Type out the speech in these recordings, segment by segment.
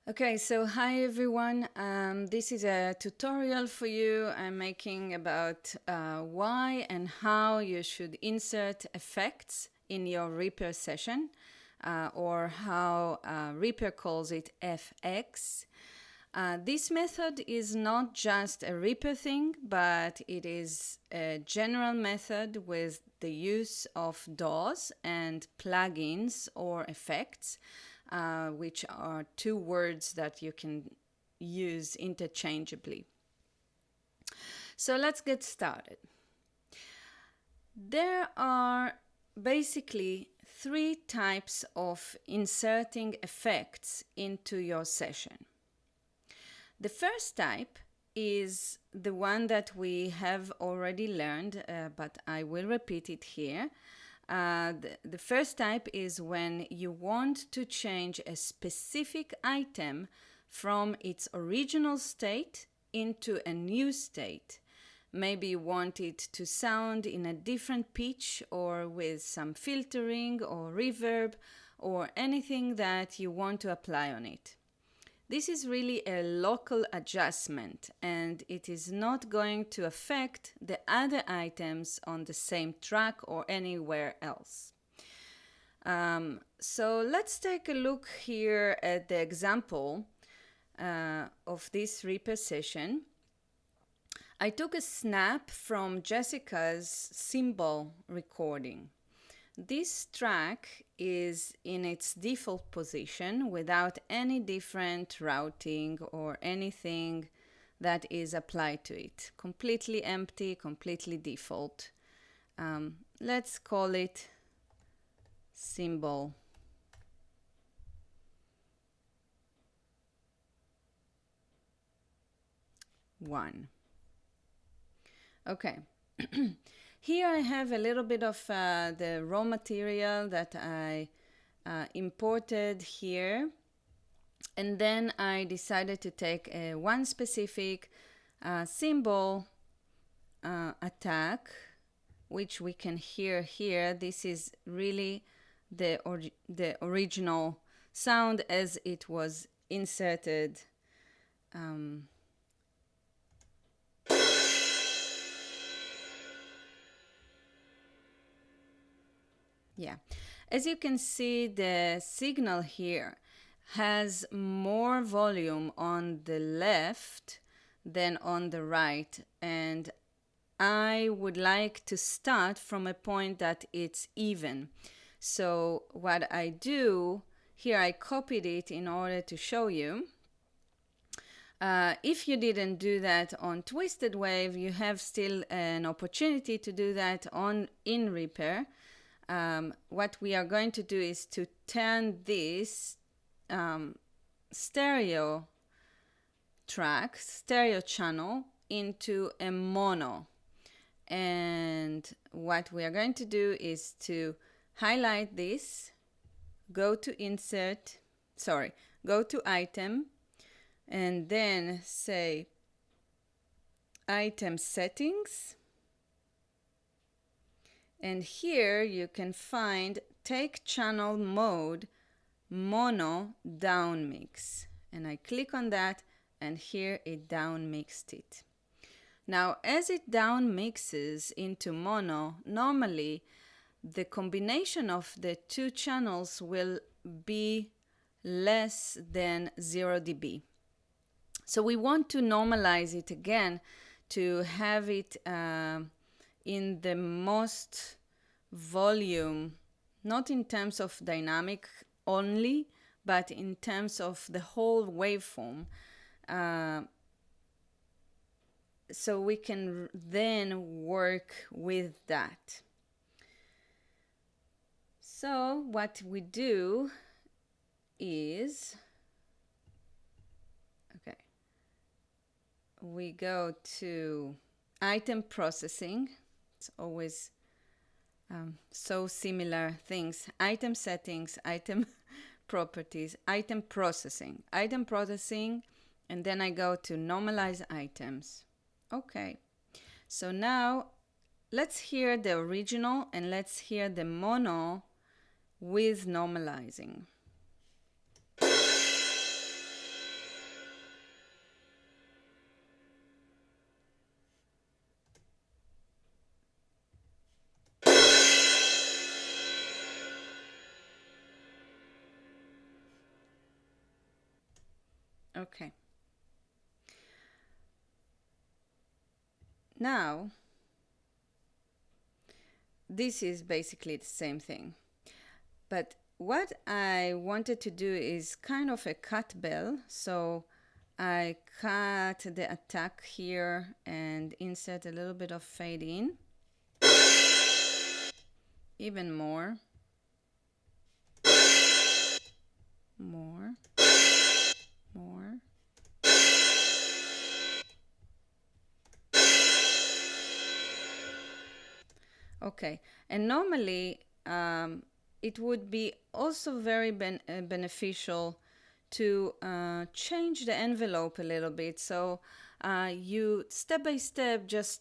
Okay, so hi everyone. This is a tutorial for you I'm making about why and how you should insert effects in your Reaper session, or how Reaper calls it FX. This method is not just a Reaper thing, but it is a general method with the use of DAWs and plugins or effects, which are two words that you can use interchangeably. So let's get started. There are basically three types of inserting effects into your session. The first type is the one that we have already learned, but I will repeat it here. The first type is when you want to change a specific item from its original state into a new state. Maybe you want it to sound in a different pitch or with some filtering or reverb or anything that you want to apply on it. This is really a local adjustment, and it is not going to affect the other items on the same track or anywhere else. So let's take a look here at the example of this Reaper session. I took a snap from Jessica's cymbal recording. This track is in its default position without any different routing or anything that is applied to it. Completely empty, completely default. Let's call it cymbal 1. Okay. Here I have a little bit of the raw material that I imported here, and then I decided to take one specific cymbal attack, which we can hear here. This is really the original sound as it was inserted. Yeah, as you can see, the signal here has more volume on the left than on the right, and I would like to start from a point that it's even. So what I do here, I copied it in order to show you. If you didn't do that on Twisted Wave, you have still an opportunity to do that in Reaper. What we are going to do is to turn this stereo channel into a mono. And what we are going to do is to highlight this, go to item, and then say item settings. And here you can find take channel mode mono down mix. And I click on that, and here it down mixed it. Now, as it down mixes into mono, normally the combination of the two channels will be less than 0 dB. So we want to normalize it again to have it in the most volume, not in terms of dynamic only, but in terms of the whole waveform. So we can then work with that. So what we do is, okay, we go to item processing. It's always so similar things. Item settings, item properties, item processing, and then I go to normalize items. Okay, so now let's hear the original and let's hear the mono with normalizing. Okay. Now, this is basically the same thing. But what I wanted to do is kind of a cut bell. So I cut the attack here and insert a little bit of fade in. Even more. More. More. Okay, and normally it would be also very beneficial to change the envelope a little bit. So you step by step just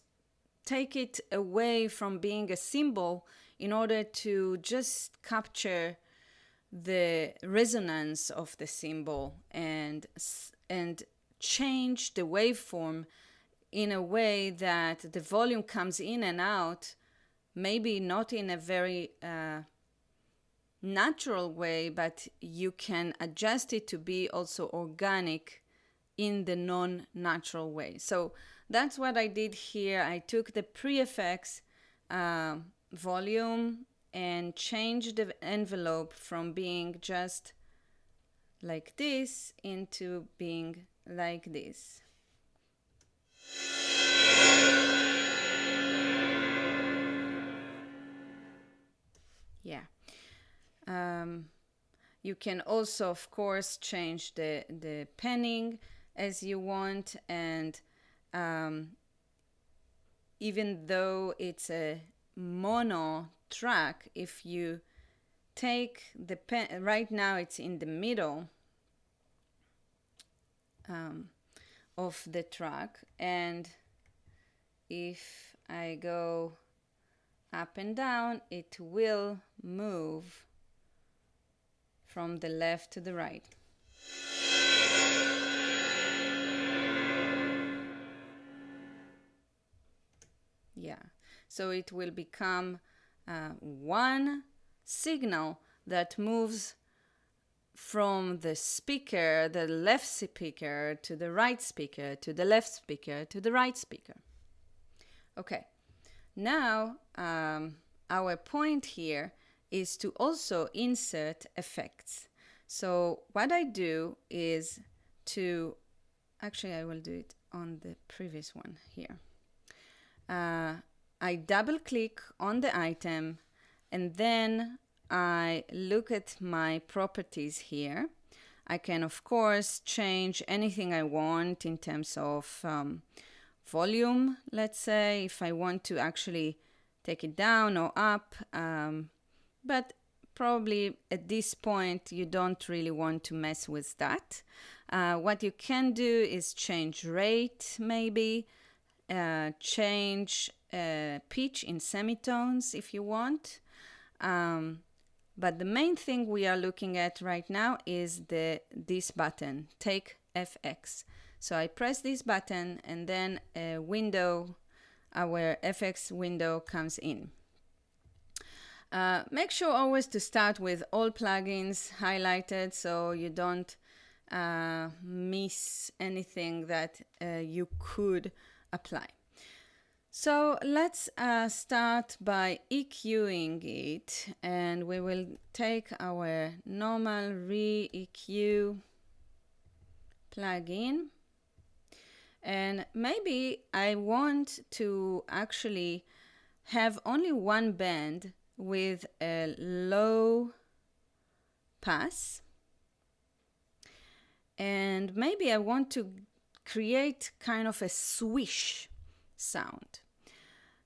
take it away from being a symbol in order to just capture the resonance of the symbol and change the waveform in a way that the volume comes in and out, maybe not in a very natural way, but you can adjust it to be also organic in the non-natural way. So that's what I did here. I took the pre-effects volume and changed the envelope from being just like this into being like this. Yeah. You can also, of course, change the panning as you want, and even though it's a mono track, if you take the pen, right now it's in the middle of the track, and if I go up and down, it will move from the left to the right. Yeah, so it will become one signal that moves from the speaker, the left speaker, to the right speaker, to the left speaker, to the right speaker. Okay, now our point here is to also insert effects. So what I do is to, actually I will do it on the previous one here. I double click on the item and then I look at my properties here. I can of course change anything I want in terms of volume, let's say, if I want to actually take it down or up, but probably at this point you don't really want to mess with that. What you can do is change rate, maybe change pitch in semitones if you want. But the main thing we are looking at right now is this button, Take FX. So I press this button and then a window, our FX window comes in. Make sure always to start with all plugins highlighted so you don't miss anything that you could apply. So let's start by EQing it, and we will take our normal re-EQ plugin, and maybe I want to actually have only one band with a low pass, and maybe I want to create kind of a swish sound.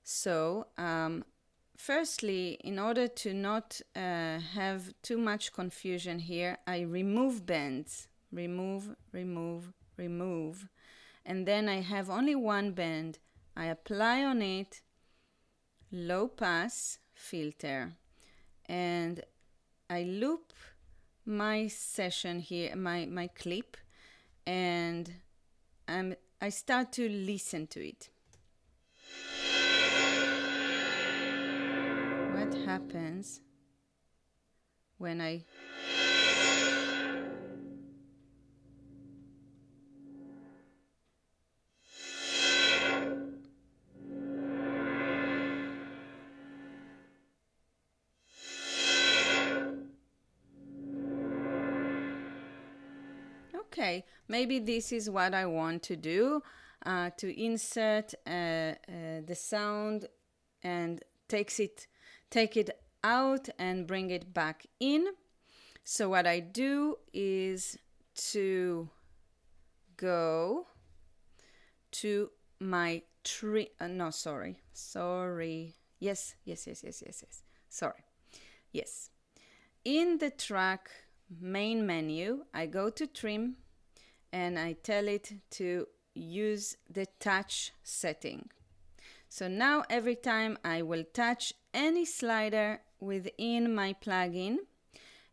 So firstly, in order to not have too much confusion here, I remove bands, remove, and then I have only one band. I apply on it low pass filter, and I loop my session here, my clip, and I start to listen to it. What happens when I okay, maybe this is what I want to do, to insert the sound and take it out and bring it back in. So what I do is to go to my tree. No, sorry. Yes. Sorry. Yes. In the track main menu, I go to trim and I tell it to use the touch setting. So now every time I will touch any slider within my plugin,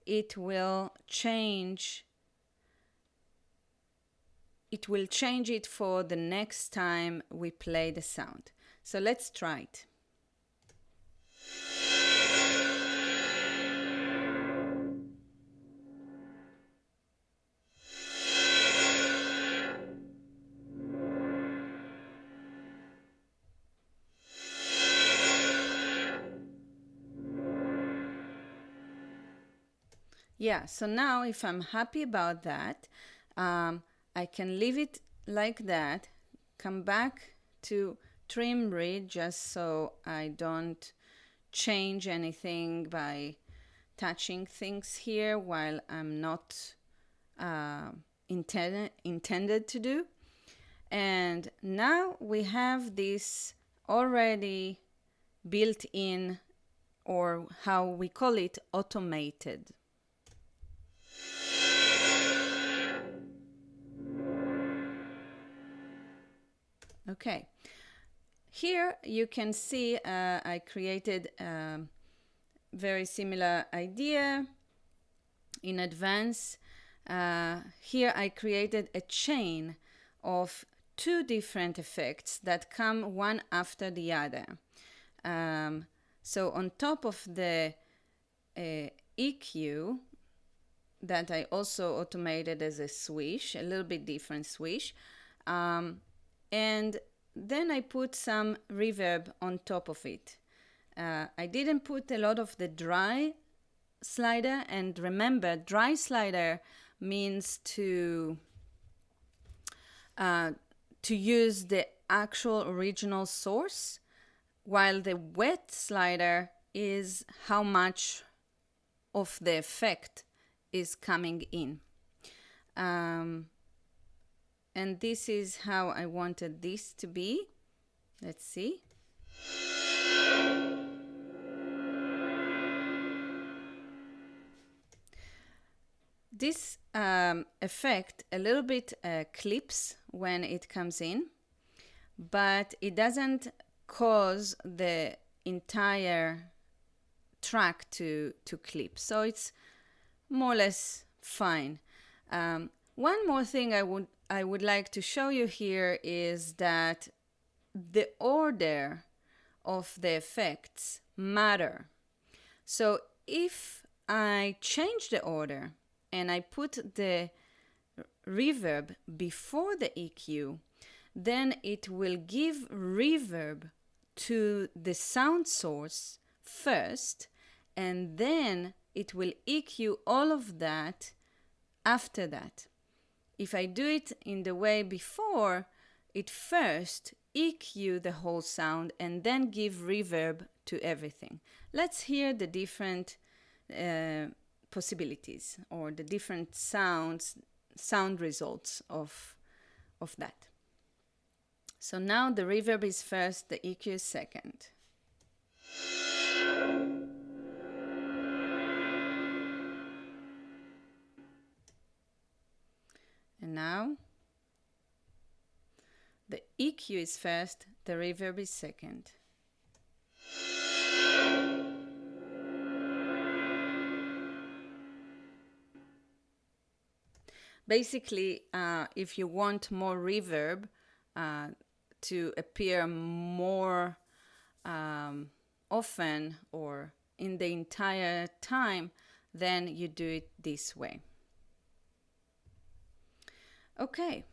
it will change it for the next time we play the sound. So let's try it. Yeah, so now if I'm happy about that, I can leave it like that, come back to trim read just so I don't change anything by touching things here while I'm not intended to do. And now we have this already built in, or how we call it, automated. Okay, here you can see I created a very similar idea in advance. Here I created a chain of two different effects that come one after the other. So on top of the EQ that I also automated as a swish, a little bit different swish, and then I put some reverb on top of it. I didn't put a lot of the dry slider, and remember, dry slider means to use the actual original source, while the wet slider is how much of the effect is coming in. And this is how I wanted this to be. Let's see. This effect a little bit clips when it comes in, but it doesn't cause the entire track to clip. So it's more or less fine. One more thing I would like to show you here is that the order of the effects matter. So if I change the order and I put the reverb before the EQ, then it will give reverb to the sound source first, and then it will EQ all of that after that. If I do it in the way before, it first EQ the whole sound and then give reverb to everything. Let's hear the different possibilities, or the different sound results of that. So now the reverb is first, the EQ is second. And now the EQ is first, the reverb is second. Basically, if you want more reverb to appear more often or in the entire time, then you do it this way. Okay.